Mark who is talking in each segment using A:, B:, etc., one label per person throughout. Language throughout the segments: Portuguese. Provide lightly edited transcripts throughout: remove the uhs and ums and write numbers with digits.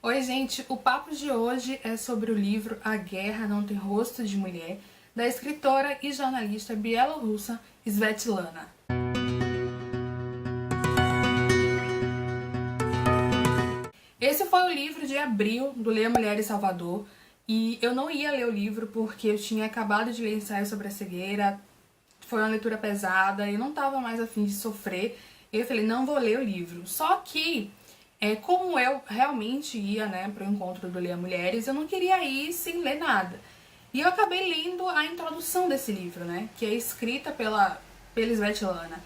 A: Oi, gente! O papo de hoje é sobre o livro A Guerra Não Tem Rosto de Mulher, da escritora e jornalista bielorrussa Svetlana. Esse foi o livro de abril do Leia Mulher em Salvador, e eu não ia ler o livro porque eu tinha acabado de ler Ensaio sobre a Cegueira, foi uma leitura pesada, eu não estava mais a fim de sofrer, e eu falei, não vou ler o livro. Só que, como eu realmente ia, para o encontro do Leia Mulheres, eu não queria ir sem ler nada. E eu acabei lendo a introdução desse livro, que é escrita pela Svetlana.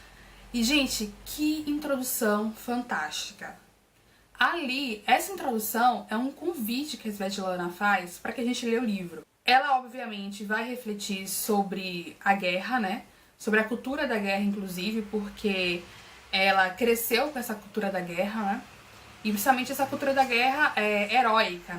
A: E, gente, que introdução fantástica! Ali, essa introdução é um convite que a Svetlana faz para que a gente lê o livro. Ela, obviamente, vai refletir sobre a guerra, sobre a cultura da guerra, inclusive, porque ela cresceu com essa cultura da guerra, e principalmente essa cultura da guerra heróica,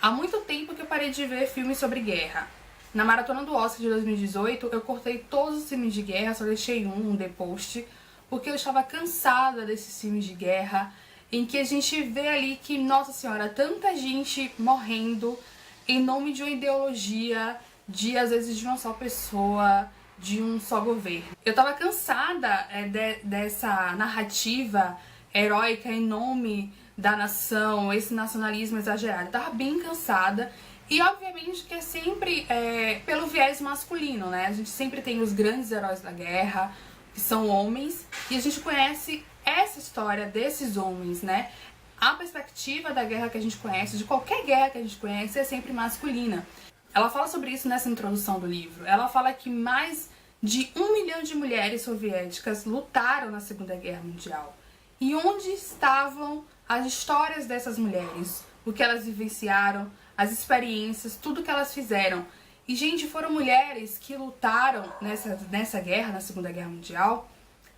A: Há muito tempo que eu parei de ver filmes sobre guerra. Na Maratona do Oscar de 2018, eu cortei todos os filmes de guerra, só deixei um The Post, porque eu estava cansada desses filmes de guerra, em que a gente vê ali que, nossa senhora, tanta gente morrendo em nome de uma ideologia, às vezes de uma só pessoa, de um só governo. Eu tava cansada dessa narrativa heróica em nome da nação, esse nacionalismo exagerado. Eu tava bem cansada. E obviamente que é sempre pelo viés masculino, A gente sempre tem os grandes heróis da guerra, que são homens, e a gente conhece essa história desses homens, A perspectiva da guerra que a gente conhece, de qualquer guerra que a gente conhece, é sempre masculina. Ela fala sobre isso nessa introdução do livro. Ela fala que mais de 1 milhão de mulheres soviéticas lutaram na Segunda Guerra Mundial. E onde estavam as histórias dessas mulheres? O que elas vivenciaram, as experiências, tudo que elas fizeram. E, gente, foram mulheres que lutaram nessa guerra, na Segunda Guerra Mundial,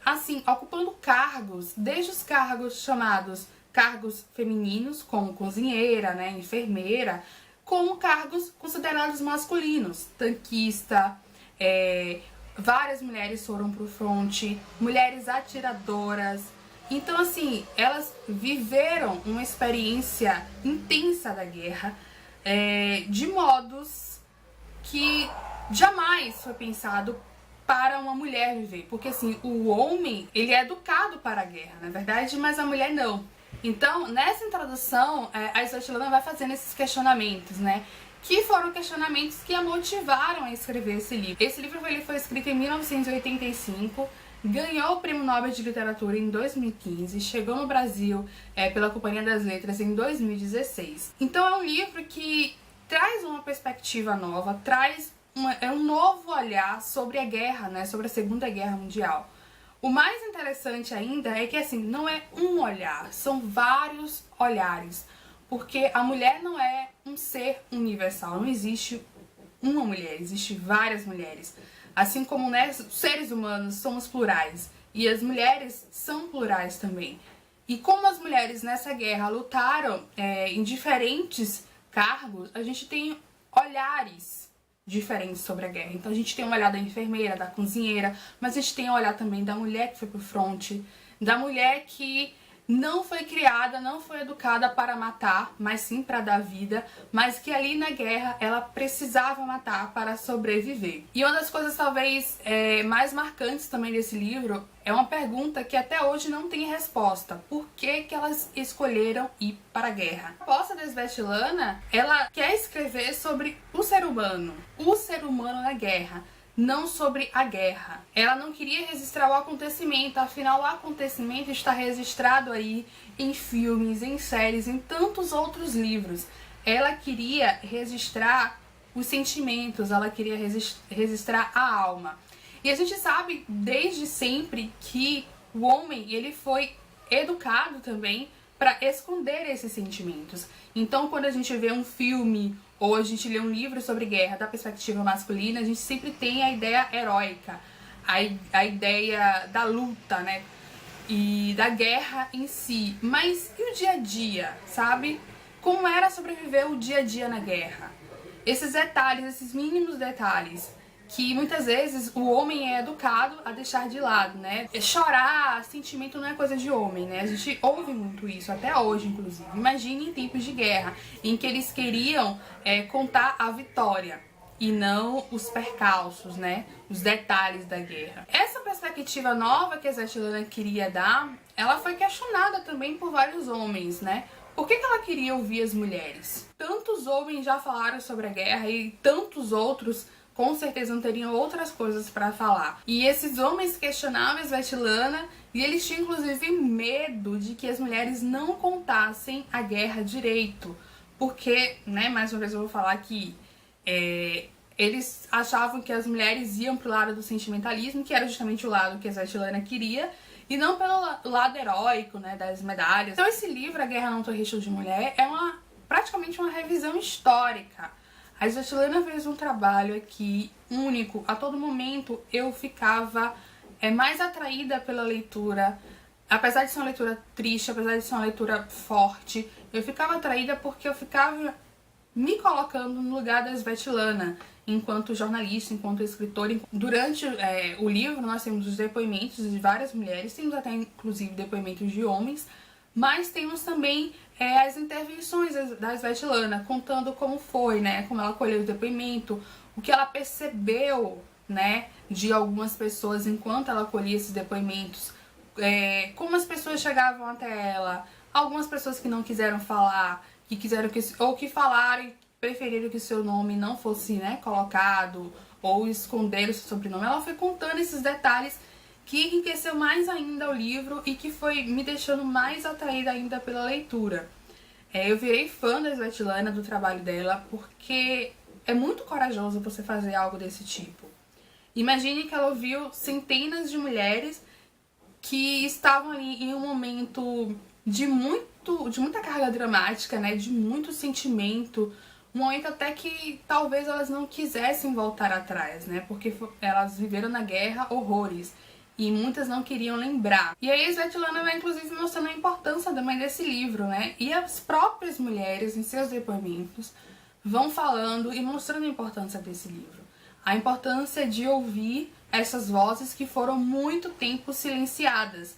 A: assim, ocupando cargos, desde os cargos chamados cargos femininos, como cozinheira, enfermeira, como cargos considerados masculinos, tanquista, várias mulheres foram pro fronte, mulheres atiradoras. Então, assim, elas viveram uma experiência intensa da guerra, de modos que jamais foi pensado para uma mulher viver. Porque, assim, o homem, ele é educado para a guerra, na verdade, mas a mulher não. Então, nessa introdução, a Svetlana vai fazendo esses questionamentos, Que foram questionamentos que a motivaram a escrever esse livro. Esse livro ele foi escrito em 1985, ganhou o Prêmio Nobel de Literatura em 2015, chegou no Brasil pela Companhia das Letras em 2016. Então é um livro que traz uma perspectiva nova, traz um novo olhar sobre a guerra, sobre a Segunda Guerra Mundial. O mais interessante ainda é que, assim, não é um olhar, são vários olhares. Porque a mulher não é um ser universal, não existe uma mulher, existem várias mulheres. Assim como seres humanos somos plurais, e as mulheres são plurais também. E como as mulheres nessa guerra lutaram em diferentes cargos, a gente tem olhares diferentes sobre a guerra. Então a gente tem um olhar da enfermeira, da cozinheira, mas a gente tem um olhar também da mulher que foi pro fronte, da mulher que não foi criada, não foi educada para matar, mas sim para dar vida, mas que ali na guerra ela precisava matar para sobreviver. E uma das coisas talvez mais marcantes também desse livro é uma pergunta que até hoje não tem resposta. Por que que elas escolheram ir para a guerra? A proposta da Svetlana, ela quer escrever sobre o ser humano na guerra, não sobre a guerra. Ela não queria registrar o acontecimento, afinal o acontecimento está registrado aí em filmes, em séries, em tantos outros livros. Ela queria registrar os sentimentos, ela queria registrar a alma. E a gente sabe desde sempre que o homem, ele foi educado também para esconder esses sentimentos. Então, quando a gente vê um filme ou a gente lê um livro sobre guerra da perspectiva masculina, a gente sempre tem a ideia heróica, a ideia da luta, e da guerra em si. Mas e o dia a dia, sabe? Como era sobreviver o dia a dia na guerra? Esses detalhes, esses mínimos detalhes que muitas vezes o homem é educado a deixar de lado, né? Chorar, sentimento não é coisa de homem, né? A gente ouve muito isso, até hoje, inclusive. Imagine em tempos de guerra, em que eles queriam contar a vitória e não os percalços, né? Os detalhes da guerra. Essa perspectiva nova que a Svetlana queria dar, ela foi questionada também por vários homens, né? Por que ela queria ouvir as mulheres? Tantos homens já falaram sobre a guerra e tantos outros com certeza não teriam outras coisas para falar. E esses homens questionavam a Svetlana e eles tinham inclusive medo de que as mulheres não contassem a guerra direito. Porque, né, mais uma vez eu vou falar que eles achavam que as mulheres iam pro lado do sentimentalismo, que era justamente o lado que a Svetlana queria, e não pelo lado heróico, né, das medalhas. Então esse livro, A Guerra Não Tem Registro de Mulher, é praticamente uma revisão histórica. A Svetlana fez um trabalho aqui único. A todo momento eu ficava mais atraída pela leitura. Apesar de ser uma leitura triste, apesar de ser uma leitura forte, eu ficava atraída porque eu ficava me colocando no lugar da Svetlana, enquanto jornalista, enquanto escritora. Durante o livro nós temos os depoimentos de várias mulheres, temos até inclusive depoimentos de homens, mas temos também as intervenções da Svetlana, contando como foi, né, como ela colheu o depoimento, o que ela percebeu, né, de algumas pessoas enquanto ela colhia esses depoimentos, como as pessoas chegavam até ela, algumas pessoas que não quiseram falar, que falaram e preferiram que o seu nome não fosse, né, colocado, ou esconderam o seu sobrenome. Ela foi contando esses detalhes que enriqueceu mais ainda o livro e que foi me deixando mais atraída ainda pela leitura. Eu virei fã da Svetlana, do trabalho dela, porque é muito corajoso você fazer algo desse tipo. Imagine que ela ouviu centenas de mulheres que estavam ali em um momento de muita carga dramática, né, de muito sentimento, um momento até que talvez elas não quisessem voltar atrás, né, porque elas viveram na guerra horrores. E muitas não queriam lembrar. E aí a Svetlana vai inclusive mostrando a importância também desse livro, né? E as próprias mulheres, em seus depoimentos, vão falando e mostrando a importância desse livro. A importância de ouvir essas vozes que foram muito tempo silenciadas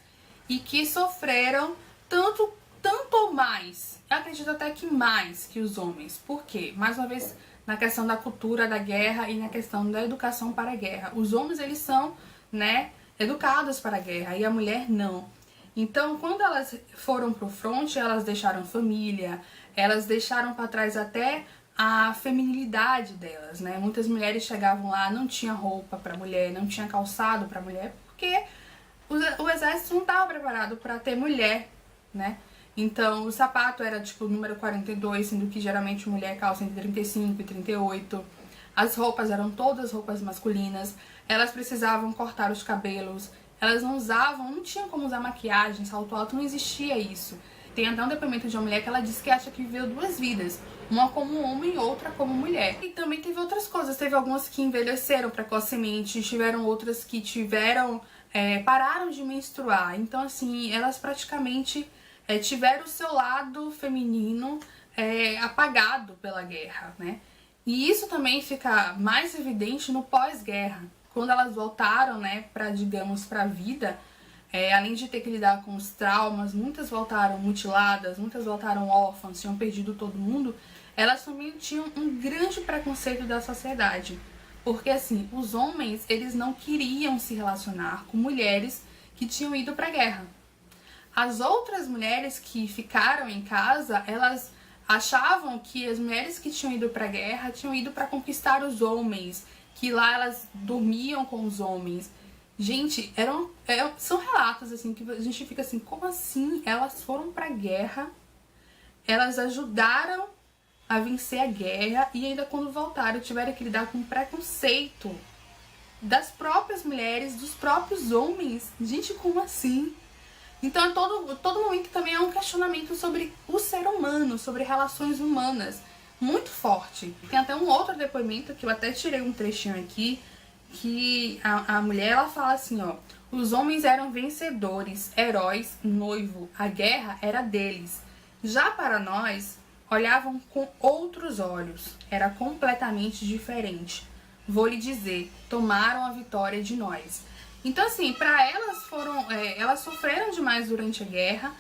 A: e que sofreram tanto ou mais, eu acredito até que mais que os homens. Por quê? Mais uma vez, na questão da cultura da guerra e na questão da educação para a guerra. Os homens, eles são, né, educadas para a guerra e a mulher não. Então, quando elas foram pro fronte, elas deixaram família, elas deixaram para trás até a feminilidade delas, né? Muitas mulheres chegavam lá, não tinha roupa para mulher, não tinha calçado para mulher, porque o exército não estava preparado para ter mulher, né? Então, o sapato era tipo o número 42, sendo que geralmente mulher calça entre 35 e 38. As roupas eram todas roupas masculinas, elas precisavam cortar os cabelos, elas não tinham como usar maquiagem, salto alto, não existia isso. Tem até um depoimento de uma mulher que ela disse que acha que viveu duas vidas, uma como homem e outra como mulher. E também teve outras coisas, teve algumas que envelheceram precocemente, tiveram outras que pararam de menstruar. Então assim, elas praticamente tiveram o seu lado feminino apagado pela guerra, né? E isso também fica mais evidente no pós-guerra, quando elas voltaram, né, digamos, para a vida, além de ter que lidar com os traumas, muitas voltaram mutiladas, muitas voltaram órfãs, tinham perdido todo mundo, elas também tinham um grande preconceito da sociedade. Porque, assim, os homens, eles não queriam se relacionar com mulheres que tinham ido para a guerra. As outras mulheres que ficaram em casa, elas achavam que as mulheres que tinham ido para a guerra tinham ido para conquistar os homens, que lá elas dormiam com os homens. Gente, são relatos assim que a gente fica assim, como assim? Elas foram para a guerra, elas ajudaram a vencer a guerra e ainda quando voltaram tiveram que lidar com preconceito das próprias mulheres, dos próprios homens. Gente, como assim? Então, todo momento também é um questionamento sobre o ser humano, sobre relações humanas, muito forte. Tem até um outro depoimento, que eu até tirei um trechinho aqui, que a mulher, ela fala assim, ó: os homens eram vencedores, heróis, noivo, a guerra era deles. Já para nós, olhavam com outros olhos, era completamente diferente. vou lhe dizer, tomaram a vitória de nós. Então, assim, para elas elas sofreram demais durante a guerra,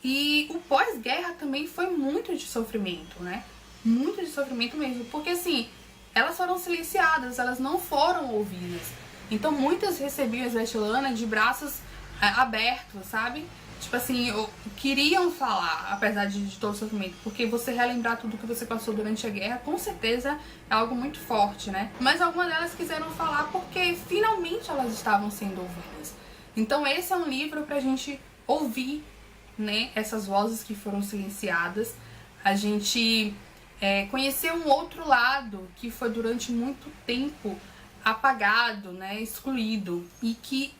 A: e o pós-guerra também foi muito de sofrimento, né? Muito de sofrimento mesmo, porque assim, elas foram silenciadas, elas não foram ouvidas. Então muitas recebiam a Svetlana de braços abertos, sabe? Tipo assim, queriam falar, apesar de todo o sofrimento, porque você relembrar tudo que você passou durante a guerra, com certeza é algo muito forte, né? Mas algumas delas quiseram falar porque finalmente elas estavam sendo ouvidas. Então esse é um livro pra gente ouvir, né, essas vozes que foram silenciadas, a gente conhecer um outro lado que foi durante muito tempo apagado, né, excluído, e que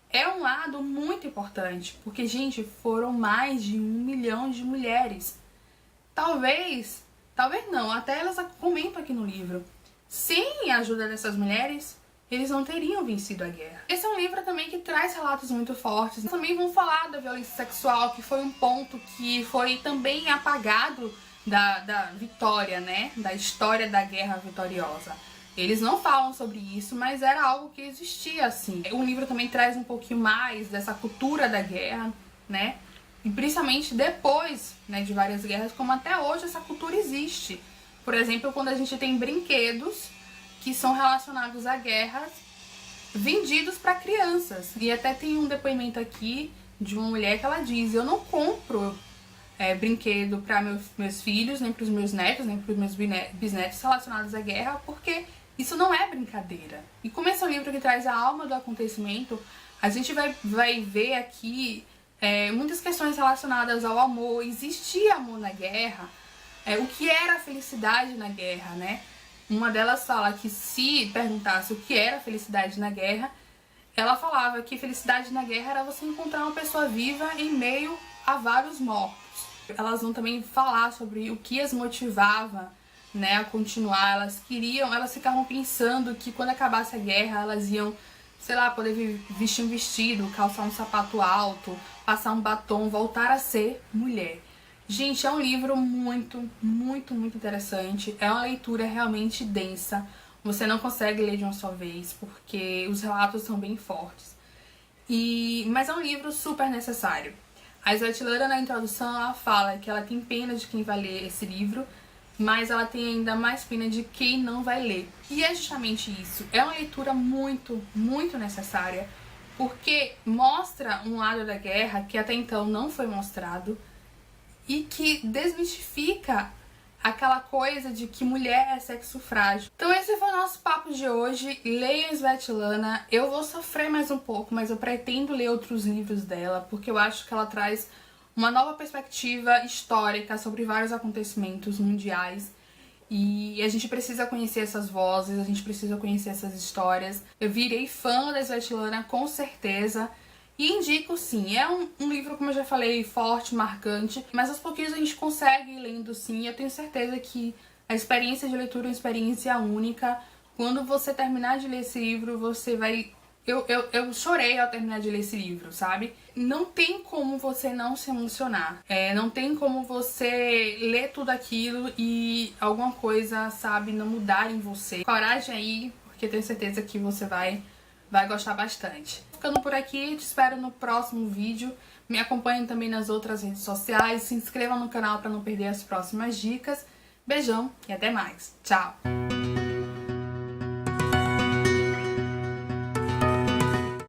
A: é um lado muito importante, porque, gente, foram mais de 1 milhão de mulheres. Talvez não, até elas comentam aqui no livro, sem a ajuda dessas mulheres, eles não teriam vencido a guerra. Esse é um livro também que traz relatos muito fortes. Também vão falar da violência sexual, que foi um ponto que foi também apagado da vitória, né? Da história da guerra vitoriosa. Eles não falam sobre isso, mas era algo que existia, assim. O livro também traz um pouquinho mais dessa cultura da guerra, né? E principalmente depois, né, de várias guerras, como até hoje essa cultura existe. Por exemplo, quando a gente tem brinquedos que são relacionados à guerra, vendidos para crianças. E até tem um depoimento aqui de uma mulher que ela diz: eu não compro brinquedo para meus filhos, nem para os meus netos, nem para os meus bisnetos relacionados à guerra, porque isso não é brincadeira. E como esse é um livro que traz a alma do acontecimento, a gente vai ver aqui muitas questões relacionadas ao amor. Existia amor na guerra? O que era a felicidade na guerra, né? Uma delas fala que se perguntasse o que era felicidade na guerra, ela falava que felicidade na guerra era você encontrar uma pessoa viva em meio a vários mortos. Elas vão também falar sobre o que as motivava, né, a continuar. Elas ficavam pensando que quando acabasse a guerra elas iam, sei lá, poder vestir um vestido, calçar um sapato alto, passar um batom, voltar a ser mulher. Gente, é um livro muito, muito, muito interessante. É uma leitura realmente densa. Você não consegue ler de uma só vez, porque os relatos são bem fortes. Mas é um livro super necessário. A Svetlana, na introdução, ela fala que ela tem pena de quem vai ler esse livro, mas ela tem ainda mais pena de quem não vai ler. E é justamente isso. É uma leitura muito, muito necessária, porque mostra um lado da guerra que até então não foi mostrado, e que desmistifica aquela coisa de que mulher é sexo frágil. Então esse foi o nosso papo de hoje. Leiam Svetlana. Eu vou sofrer mais um pouco, mas eu pretendo ler outros livros dela, porque eu acho que ela traz uma nova perspectiva histórica sobre vários acontecimentos mundiais. E a gente precisa conhecer essas vozes, a gente precisa conhecer essas histórias. Eu virei fã da Svetlana, com certeza. E indico sim, é um livro, como eu já falei, forte, marcante, mas aos pouquinhos a gente consegue ir lendo sim. Eu tenho certeza que a experiência de leitura é uma experiência única. Quando você terminar de ler esse livro, você vai... Eu chorei ao terminar de ler esse livro, sabe? Não tem como você não se emocionar. Não tem como você ler tudo aquilo e alguma coisa, sabe, não mudar em você. Coragem aí, porque eu tenho certeza que você vai gostar bastante. Ficando por aqui, te espero no próximo vídeo. Me acompanhe também nas outras redes sociais. Se inscreva no canal para não perder as próximas dicas. Beijão e até mais. Tchau!